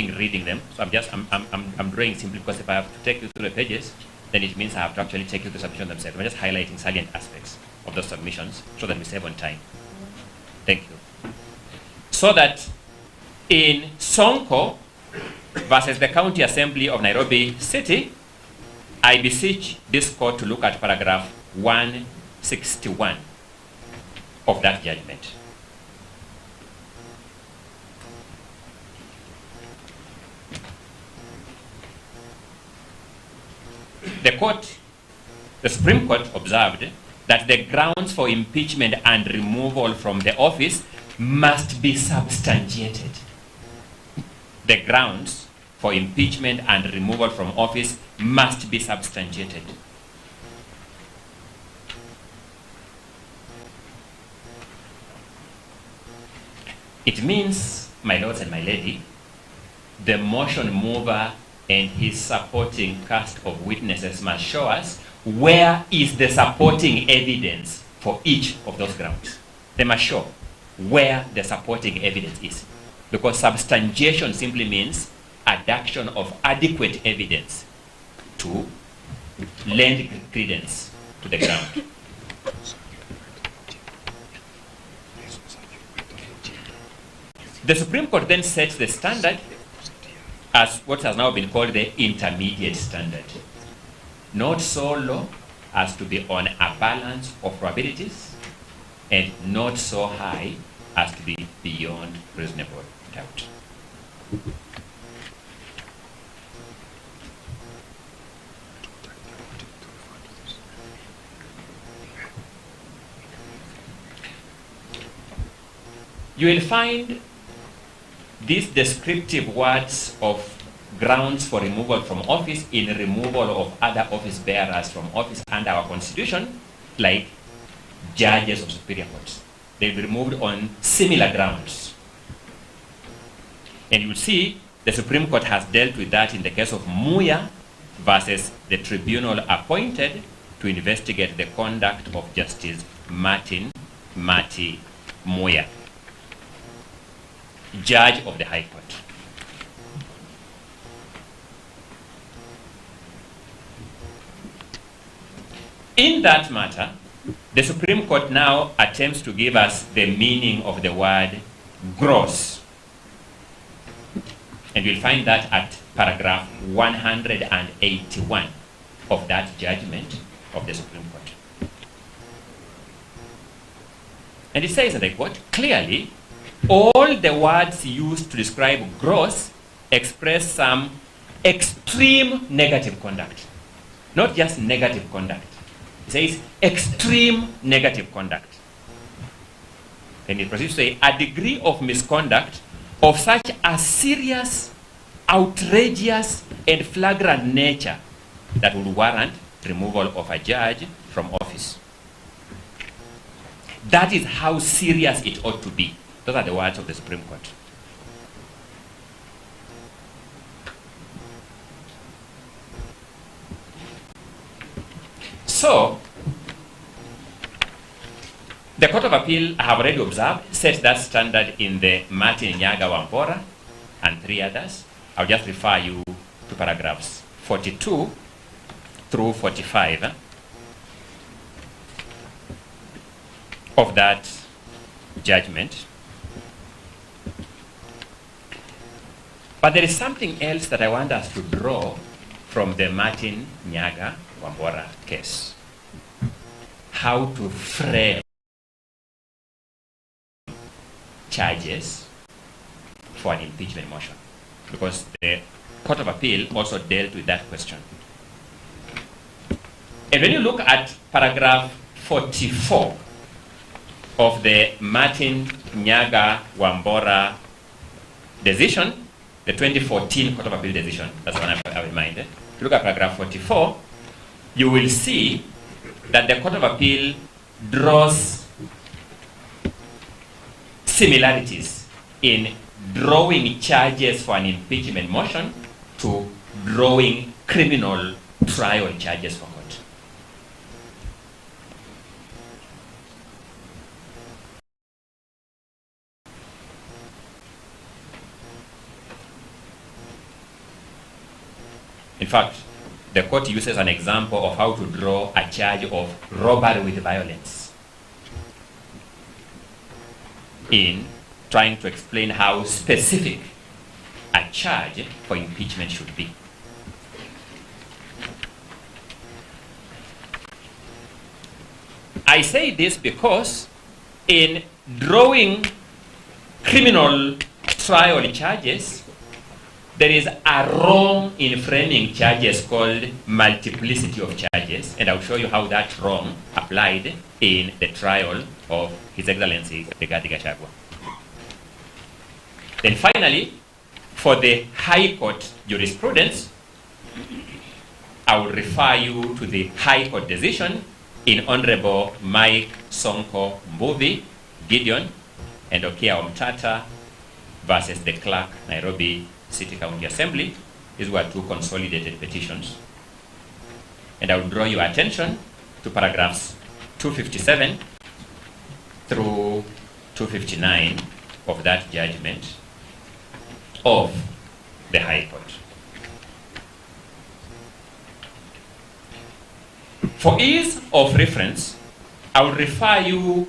reading them. So I'm drawing simply because if I have to take you through the pages, then it means I have to actually take you through the submission themselves. I'm just highlighting salient aspects of those submissions so that we save on time. Thank you. So that in Sonko versus the County Assembly of Nairobi City, I beseech this court to look at paragraph 161 of that judgment. The Supreme Court observed that the grounds for impeachment and removal from the office must be substantiated. The grounds for impeachment and removal from office must be substantiated. It means, my lords and my lady, the motion mover and his supporting cast of witnesses must show us where is the supporting evidence for each of those grounds. They must show where the supporting evidence is. Because substantiation simply means adduction of adequate evidence to lend credence to the ground. The Supreme Court then sets the standard as what has now been called the intermediate standard. Not so low as to be on a balance of probabilities, and not so high as to be beyond reasonable doubt. You will find these descriptive words of grounds for removal from office in removal of other office bearers from office under our constitution, like judges of superior courts. They'll be removed on similar grounds. And you will see the Supreme Court has dealt with that in the case of Muya versus the tribunal appointed to investigate the conduct of Justice Mati Muya, Judge of the High Court. In that matter, the Supreme Court now attempts to give us the meaning of the word gross. And you'll find that at paragraph 181 of that judgment of the Supreme Court. And it says, and I quote, clearly, all the words used to describe gross express some extreme negative conduct. Not just negative conduct. It says extreme negative conduct. And it proceeds to say a degree of misconduct of such a serious, outrageous, and flagrant nature that would warrant removal of a judge from office. That is how serious it ought to be. Those are the words of the Supreme Court. So, the Court of Appeal, I have already observed, set that standard in the Matiang'i, Wambora, and 3 others. I'll just refer you to paragraphs 42 through 45 of that judgment. But there is something else that I want us to draw from the Matiang'i, Wambora case. How to frame charges for an impeachment motion. Because the Court of Appeal also dealt with that question. And when you look at paragraph 44 of the Matiang'i, Wambora decision, the 2014 Court of Appeal decision, that's the one I have in mind. If you look at paragraph 44, you will see that the Court of Appeal draws similarities in drawing charges for an impeachment motion to drawing criminal trial charges for court. fact, the court uses an example of how to draw a charge of robbery with violence in trying to explain how specific a charge for impeachment should be. I say this because in drawing criminal trial charges, there is a wrong in framing charges called multiplicity of charges, and I'll show you how that wrong applied in the trial of His Excellency Rigathi Gachagua. Then finally, for the High Court jurisprudence, I will refer you to the High Court decision in Honorable Mike Sonko Mbuvi, Gideon, and Okia Omtata versus the Clerk, Nairobi City County Assembly. These were two consolidated petitions. And I will draw your attention to paragraphs 257 through 259 of that judgment of the High Court. For ease of reference, I will refer you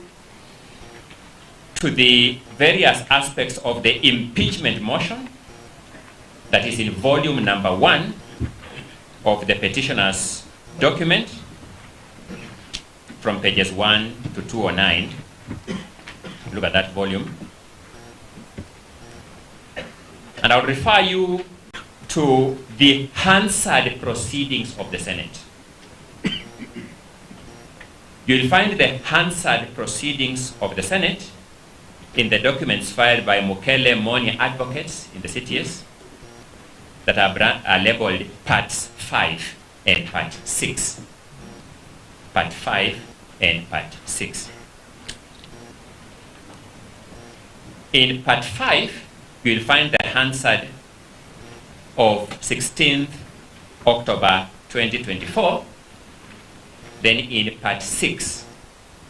to the various aspects of the impeachment motion that is in volume number 1 of the petitioner's document from pages 1 to 209. Look at that volume. And I'll refer you to the Hansard proceedings of the Senate. You'll find the Hansard proceedings of the Senate in the documents filed by Mukele Moni advocates in the CTS that are labeled Parts 5 and Part 6. Part 5 and Part 6. In Part 5, you'll find the Hansard of 16th October 2024. Then in Part 6,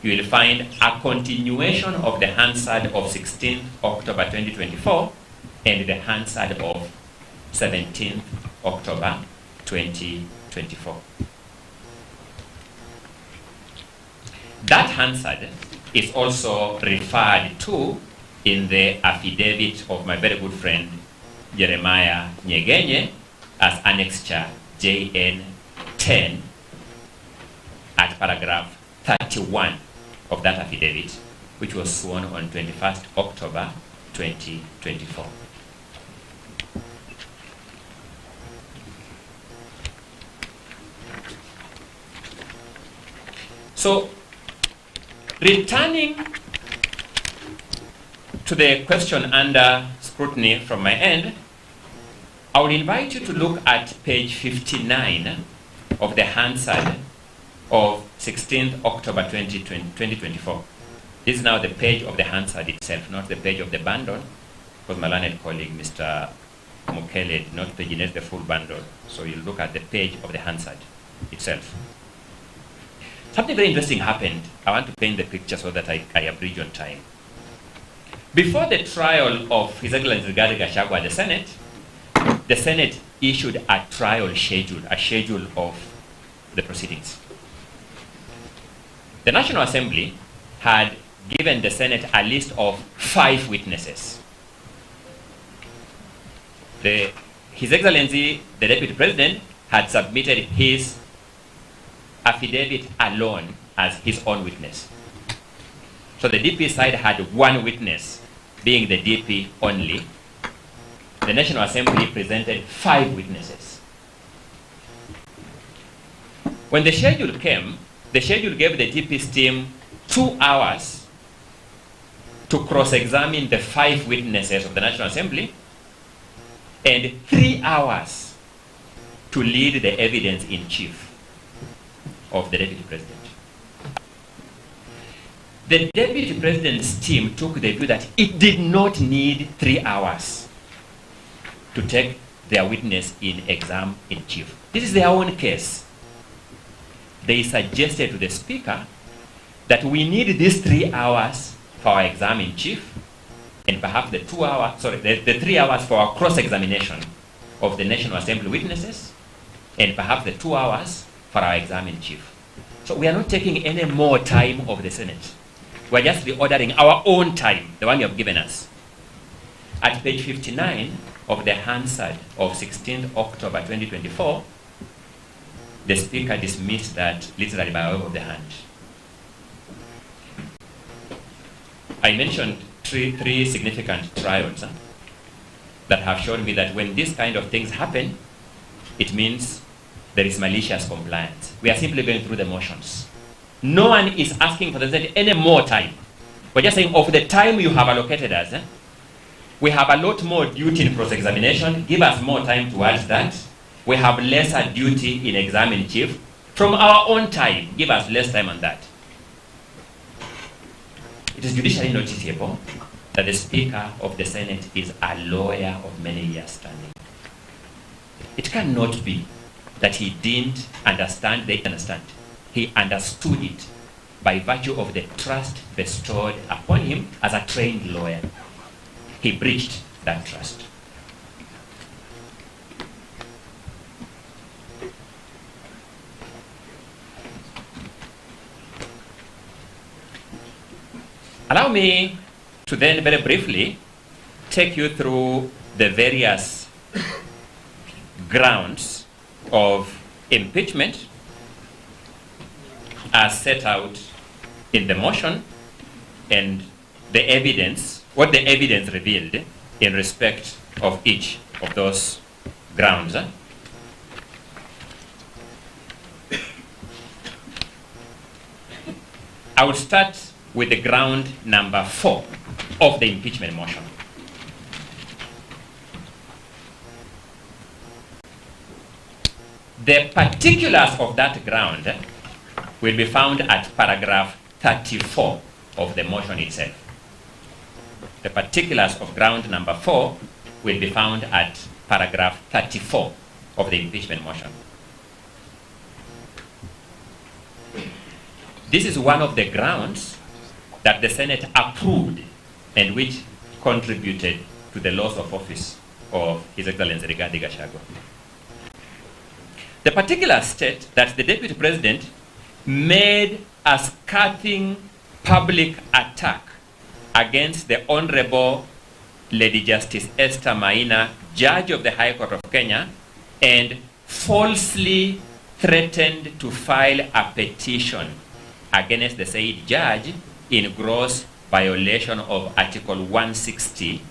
you will find a continuation of the Hansard of 16th October 2024 and the Hansard of 17th October 2024. That Hansard is also referred to in the affidavit of my very good friend Jeremiah Nyegenye as Annexure JN 10 at paragraph 31 of that affidavit, which was sworn on 21st October 2024. So, returning to the question under scrutiny from my end, I will invite you to look at page 59 of the Hansard of 16th October 2024. This is now the page of the Hansard itself, not the page of the bundle, because my learned colleague, Mr. Mukele, did not paginate the full bundle. So you look at the page of the Hansard itself. Something very interesting happened. I want to paint the picture so that I abridge on time. Before the trial of His Excellency Rigathi Gachagua at the Senate issued a trial schedule, a schedule of the proceedings. The National Assembly had given the Senate a list of 5 witnesses. His Excellency, the Deputy President, had submitted his affidavit alone as his own witness. So the DP side had 1 witness, being the DP only. The National Assembly presented 5 witnesses. When the schedule came, the schedule gave the DP's team 2 hours to cross-examine the 5 witnesses of the National Assembly and 3 hours to lead the evidence in chief of the Deputy President. The Deputy President's team took the view that it did not need 3 hours to take their witness in exam in chief. This is their own case. They suggested to the Speaker that we need these 3 hours for our exam in chief and perhaps the 3 hours for our cross-examination of the National Assembly witnesses and perhaps the 2 hours for our exam in chief. So we are not taking any more time of the Senate. We are just reordering our own time, the one you have given us. At page 59 of the Hansard of 16th October 2024, the Speaker dismissed that literally by wave of the hand. I mentioned three significant trials that have shown me that when these kind of things happen, it means there is malicious compliance. We are simply going through the motions. No one is asking for the Senate any more time. We're just saying, of the time you have allocated us, we have a lot more duty in cross-examination. Give us more time towards that. We have lesser duty in exam in chief. From our own time, give us less time on that. It is judicially noticeable that the Speaker of the Senate is a lawyer of many years standing. It cannot be that he didn't understand, he understood it by virtue of the trust bestowed upon him as a trained lawyer. He breached that trust. Allow me to then very briefly take you through the various grounds of impeachment as set out in the motion and the evidence, what the evidence revealed in respect of each of those grounds. I will start with the ground number 4 of the impeachment motion. The particulars of that ground will be found at paragraph 34 of the motion itself. The particulars of ground number 4 will be found at paragraph 34 of the impeachment motion. This is one of the grounds that the Senate approved and which contributed to the loss of office of His Excellency Rigathi Gachagua. The particulars state that the Deputy President made a scathing public attack against the Honorable Lady Justice Esther Maina, Judge of the High Court of Kenya, and falsely threatened to file a petition against the said judge in gross violation of Article 160